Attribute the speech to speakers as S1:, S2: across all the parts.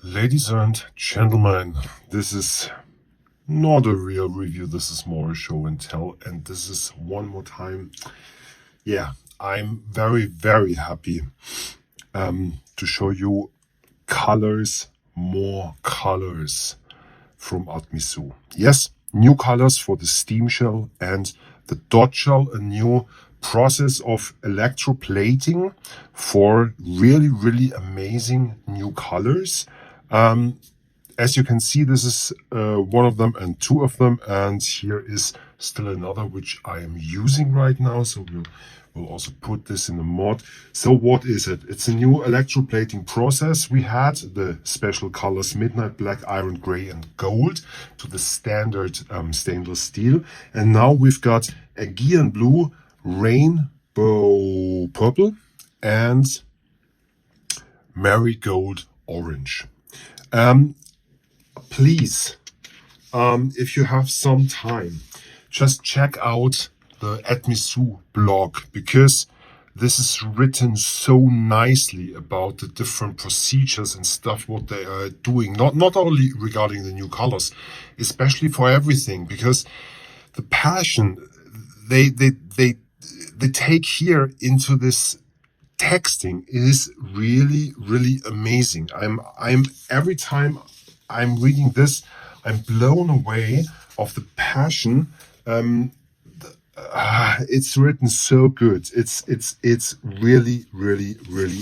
S1: Ladies and gentlemen, this is not a real review, this is more a show and tell, and this is one more time. Yeah, I'm very happy to show you colors, more colors from Atmizoo. Yes, new colors for the SteamShell and the DotShell, a new process of electroplating for really amazing new colors. As you can see, this is one of them and two of them, and here is still another which I am using right now. So we'll also put this in the mod. So what is it? It's a new electroplating process. We had the special colors Midnight Black, Iron Gray, and Gold to the standard stainless steel, and now we've got Aegean Blue, Rainbow Purple, and Marigold Orange. Please, if you have some time, just check out the Atmizoo blog, because this is written so nicely about the different procedures and stuff what they are doing, not only regarding the new colors, especially for everything, because the passion they take here into this texting is really amazing. I'm every time I'm reading this, I'm blown away of the passion. It's written so good. It's really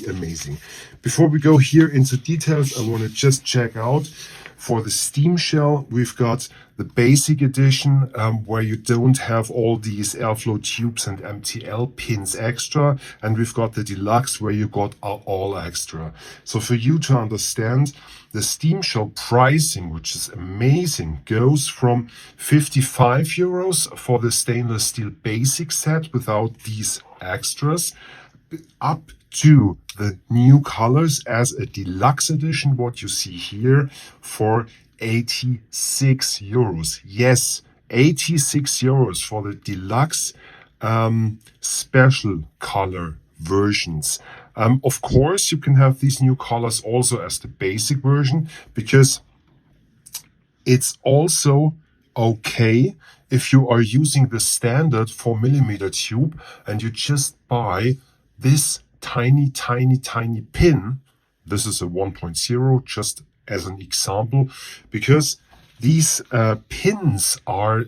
S1: amazing. Before we go here into details, I want to just check out for the SteamShell. We've got the basic edition where you don't have all these airflow tubes and MTL pins extra, and we've got the deluxe where you got all extra. So for you to understand, the SteamShell pricing, which is amazing, goes from 55 euros for the stainless steel basic set without these extras, up to the new colors as a deluxe edition, what you see here, for 86 euros. Yes, 86 euros for the deluxe special color versions. Of course, you can have these new colors also as the basic version, because it's also okay if you are using the standard 4mm tube and you just buy this tiny pin. This is a 1.0, just as an example, because these pins are,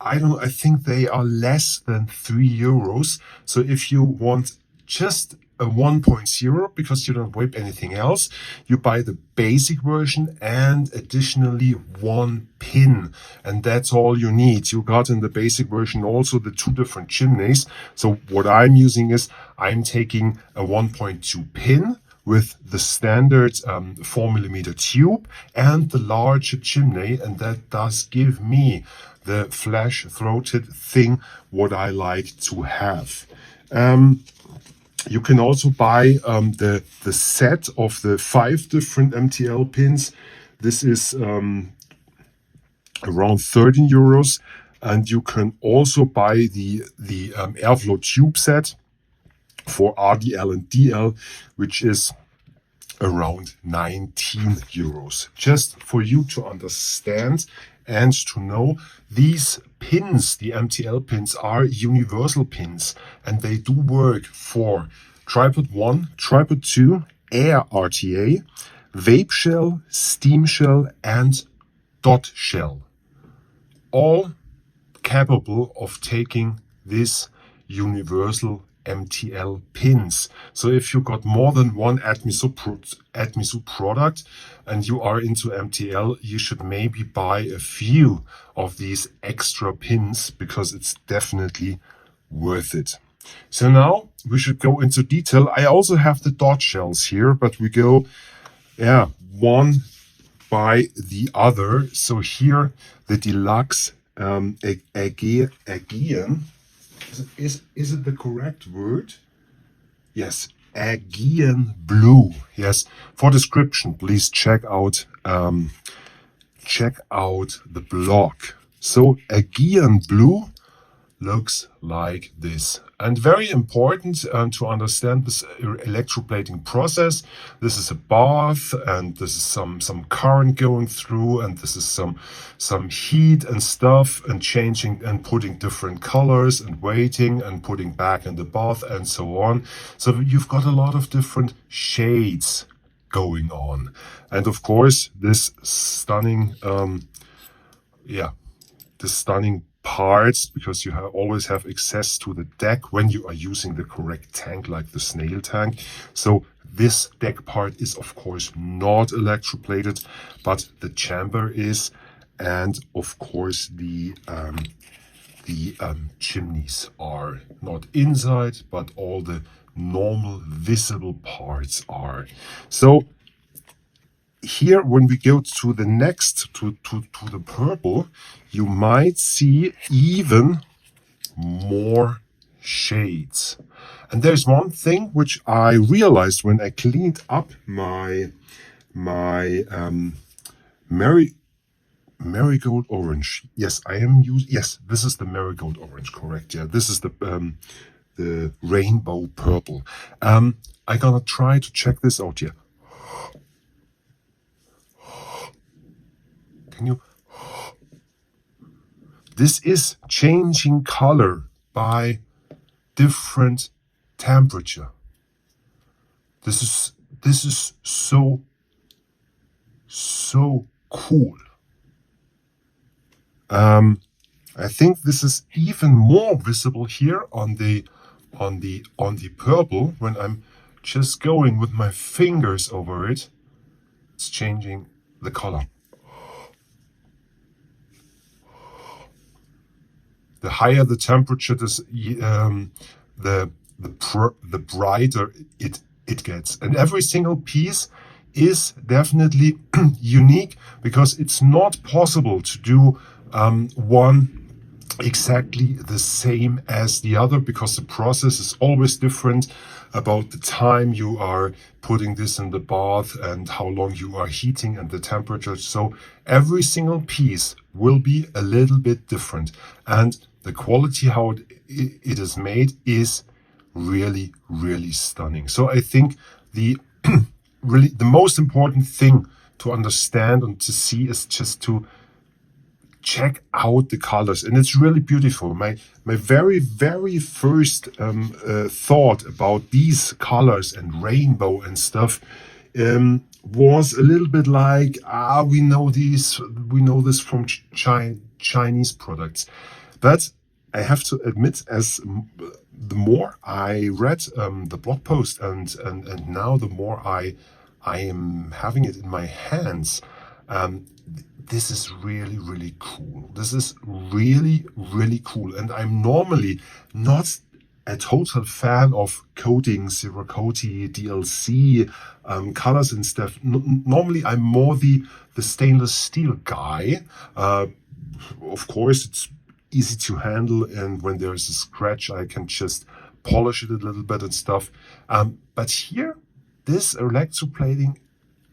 S1: I think they are less than 3 euros. So if you want just a 1.0 because you don't whip anything else, you buy the basic version and additionally one pin, and that's all you need. You got in the basic version also the two different chimneys. So what I'm using is I'm taking a 1.2 pin with the standard 4mm tube and the larger chimney, and that does give me the flash-throated thing what I like to have. You can also buy the set of the 5 different MTL pins. This is around 13 euros, and you can also buy the airflow tube set for RDL and DL, which is around 19 euros. Just for you to understand and to know, these pins, the MTL pins, are universal pins, and they do work for tripod 1, tripod 2, air RTA, vape shell, steam shell, and dot shell. All capable of taking this universal MTL pins. So if you got more than one Atmizoo product and you are into MTL, you should maybe buy a few of these extra pins, because it's definitely worth it. So now we should go into detail. I also have the dot shells here, but we go one by the other. So here the deluxe Aegean. Is it the correct word? Yes, Aegean Blue. Yes. For description, please check out the blog. So Aegean Blue looks like this. And very important to understand this electroplating process. This is a bath, and this is some current going through, and this is some heat and stuff, and changing and putting different colors and waiting and putting back in the bath and so on. So you've got a lot of different shades going on. And of course, this stunning the stunning parts, because you always have access to the deck when you are using the correct tank, like the snail tank. So this deck part is of course not electroplated, but the chamber is, and of course the chimneys are not inside, but all the normal visible parts are. So here, when we go to the next, to the purple, you might see even more shades. And there's one thing which I realized when I cleaned up my marigold orange. Yes, I am using. Yes, this is the marigold orange. Correct. Yeah, this is the rainbow purple. I'm gonna try to check this out here. Can you? This is changing color by different temperature. This is so cool. I think this is even more visible here on the purple. When I'm just going with my fingers over it, it's changing the color. The higher the temperature, the brighter it gets. And every single piece is definitely unique, because it's not possible to do one exactly the same as the other, because the process is always different about the time you are putting this in the bath and how long you are heating and the temperature. So every single piece will be a little bit different, and the quality how it is made is really, really stunning. So I think the really the most important thing to understand and to see is just to check out the colors, and it's really beautiful. My very first thought about these colors and rainbow and stuff was a little bit like, we know this from Chinese products. But I have to admit, as the more I read the blog post and now the more I am having it in my hands, this is really, really cool. This is really, really cool. And I'm normally not a total fan of coating, zero coating, DLC, colors and stuff. Normally, I'm more the stainless steel guy. Of course, it's easy to handle, and when there's a scratch, I can just polish it a little bit and stuff. But here, this electroplating,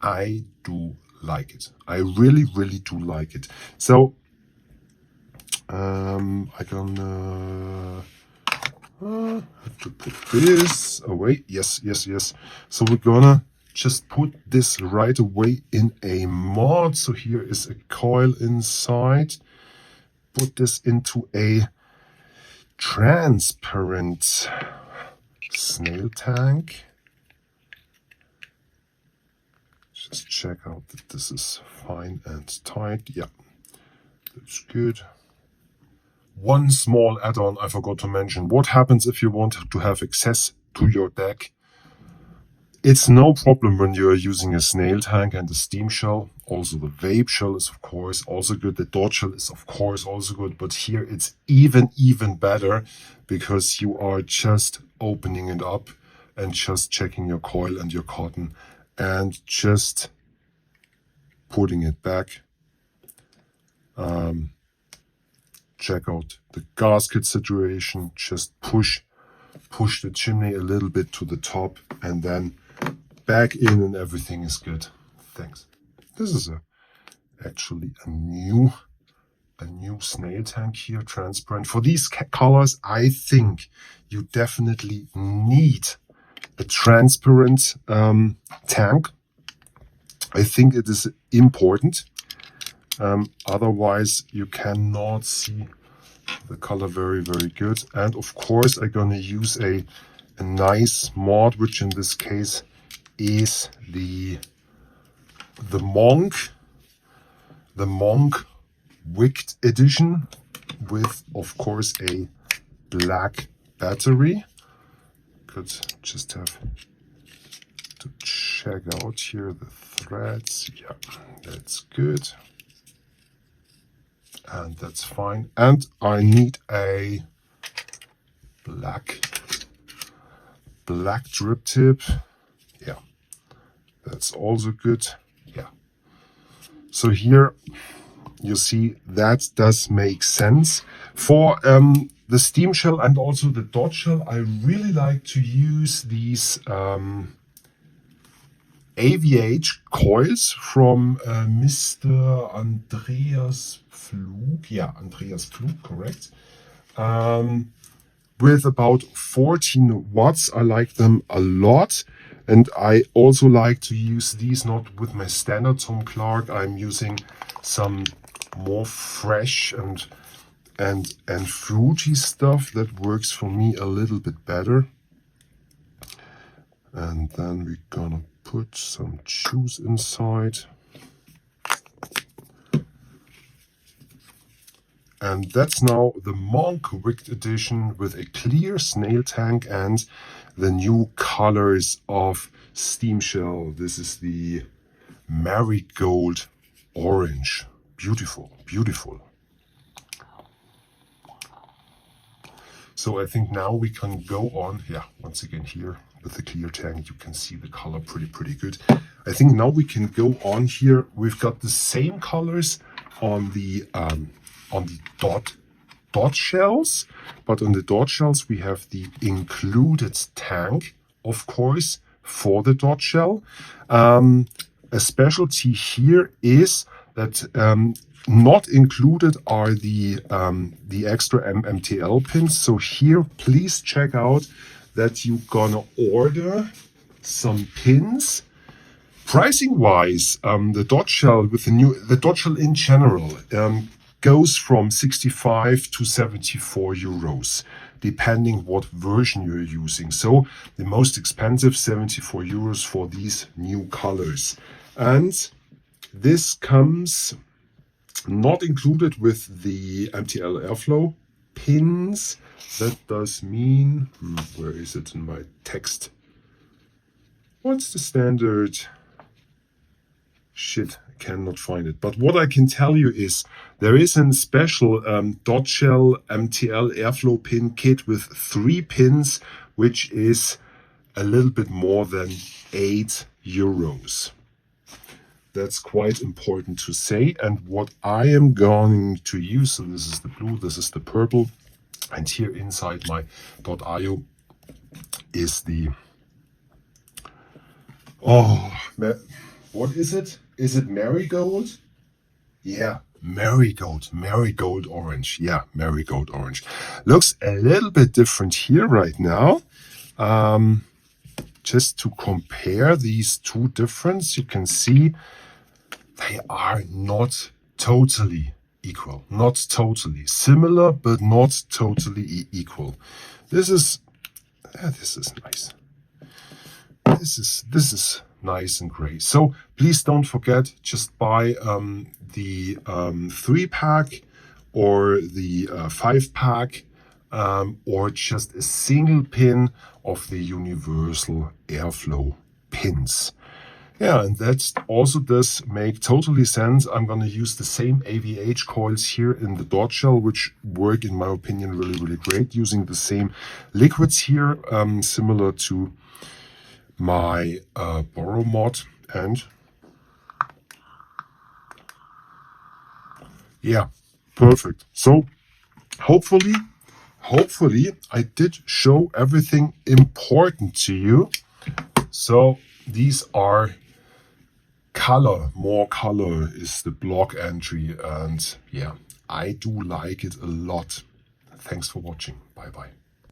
S1: I do like it. I really, really do like it. So I can have to put this away. Yes. So we're gonna just put this right away in a mod. So here is a coil inside. Put this into a transparent snail tank. Just check out that this is fine and tight. Yeah, that's good. One small add-on I forgot to mention. What happens if you want to have access to your deck? It's no problem when you're using a snail tank and a SteamShell. Also the vape shell is of course also good. The DotShell is of course also good. But here it's even better, because you are just opening it up and just checking your coil and your cotton and just putting it back. Check out the gasket situation. Just push the chimney a little bit to the top and then back in, and everything is good. Thanks. This is actually a new a new snail tank here, transparent. For these colors, I think you definitely need a transparent tank. I think it is important. Otherwise, you cannot see the color very, very good. And of course, I'm going to use a nice mod, which in this case is the Monk Wicked Edition with, of course, a black battery. Could just have to check out here the threads. Yeah, that's good. And that's fine. And I need a black drip tip. Yeah, that's also good. Yeah. So here you see that does make sense. For the SteamShell and also the DotShell, I really like to use these AVH coils from Mr. Andreas Flug. Yeah, Andreas Flug, correct. With about 14 watts. I like them a lot. And I also like to use these not with my standard Tom Clark. I'm using some more fresh and fruity stuff that works for me a little bit better. And then we're gonna put some juice inside. And that's now the Monk Wicked Edition with a clear snail tank and the new colors of SteamShell. This is the Marigold Orange. Beautiful, beautiful. So I think now we can go on. Yeah, once again here with the clear tank, you can see the color pretty good. I think now we can go on here. We've got the same colors on the dot shells, but on the dot shells we have the included tank, of course, for the dot shell. A specialty here is that not included are the extra MTL pins. So here, please check out that you're gonna order some pins. Pricing wise, the DotShell with the DotShell in general goes from 65 to 74 euros, depending what version you're using. So the most expensive 74 euros for these new colors. And this comes not included with the MTL airflow pins. That does mean, where is it in my text? What's the standard? Shit, I cannot find it. But what I can tell you is there is a special DotShell MTL airflow pin kit with 3 pins, which is a little bit more than 8 euros. That's quite important to say. And what I am going to use, so this is the blue, this is the purple, and here inside my .io is the, what is it? Is it marigold? Yeah, marigold orange. Yeah, marigold orange. Looks a little bit different here right now. Just to compare these two differences, you can see they are not totally equal. Not totally similar, but not totally equal. This is nice. This is nice and gray. So please don't forget, just buy the 3-pack or the 5-pack or just a single pin of the universal airflow pins. Yeah, and that also does make totally sense. I'm going to use the same AVH coils here in the DotShell, which work, in my opinion, really great, using the same liquids here, similar to my Borrow mod. And yeah, perfect. So hopefully I did show everything important to you. So these are more color is the block entry, and yeah, I do like it a lot. Thanks for watching. Bye bye.